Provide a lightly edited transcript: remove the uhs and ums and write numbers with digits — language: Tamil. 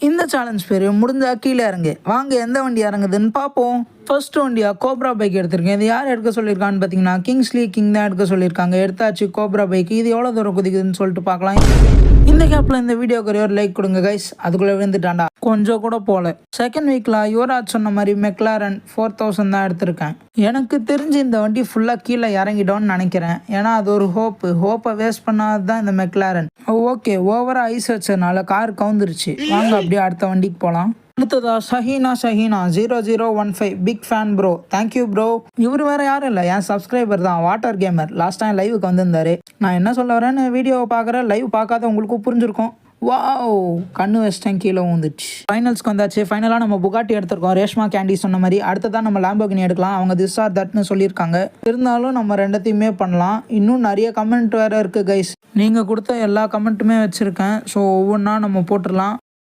இந்த சேலஞ்ச் பேர் முடிஞ்சா கீழே இறங்கு. வாங்க எந்த வண்டி இறங்குதுன்னு பார்ப்போம். ஃபர்ஸ்ட் வண்டியா கோப்ரா பைக் எடுத்திருக்கேன். இது யார் எடுக்க சொல்லியிருக்கான்னு பார்த்தீங்கன்னா கிங்ஸ்லி கிங் தான் எடுக்க சொல்லியிருக்காங்க. எடுத்தாச்சு கோப்ரா பைக். இது எவ்வளோ தூரம் குதிக்குதுன்னு சொல்லிட்டு பார்க்கலாம். இந்த கேப்பில் இந்த வீடியோக்கு ஒரு லைக் கொடுங்க கைஸ். அதுக்குள்ளே விழுந்துட்டாண்டா, கொஞ்சம் கூட போகல. செகண்ட் வீக்கில் யுவராஜ் சொன்ன மாதிரி மெக்லாரன் 4000 தான் எடுத்திருக்கேன். எனக்கு தெரிஞ்சு இந்த வண்டி ஃபுல்லாக கீழே இறங்கிட்டோன்னு நினைக்கிறேன். ஏன்னா அது ஒரு ஹோப்பை வேஸ்ட் பண்ணாது தான் இந்த மெக்லாரன். ஓகே, ஓவராக ஐஸ் வச்சதுனால கார் கவுந்துருச்சு. வாங்க அப்படியே அடுத்த வண்டிக்கு போகலாம். அடுத்ததா Shaheena 0015 big fan bro. Thank you bro. இவர் வேறு யாரும் இல்லை, என் சப்ஸ்கிரைபர் தான், வாட்டர் கேமர். லாஸ்ட் டைம் லைவுக்கு வந்திருந்தாரு. நான் என்ன சொல்ல வரேன்னு வீடியோவை பார்க்குறேன், லைவ் பார்க்காத உங்களுக்கும் புரிஞ்சிருக்கும். வாவ், கண்ணு வச்சிட்டேன், கீழே வந்துச்சு. ஃபைனல்ஸ்க்கு வந்தாச்சு. ஃபைனலாக நம்ம புகாட்டி எடுத்திருக்கோம், ரேஷ்மா கேண்டி சொன்ன மாதிரி. அடுத்ததான் நம்ம லாம்போகினி எடுக்கலாம். அவங்க திஸ் ஆர் தட்னு சொல்லியிருக்காங்க. இருந்தாலும் நம்ம ரெண்டத்தையுமே பண்ணலாம். இன்னும் நிறைய கமெண்ட் வேறு இருக்குது கைஸ். நீங்கள் கொடுத்த எல்லா கமெண்ட்டுமே வச்சுருக்கேன். ஸோ ஒவ்வொன்றா நம்ம போட்டுடலாம்.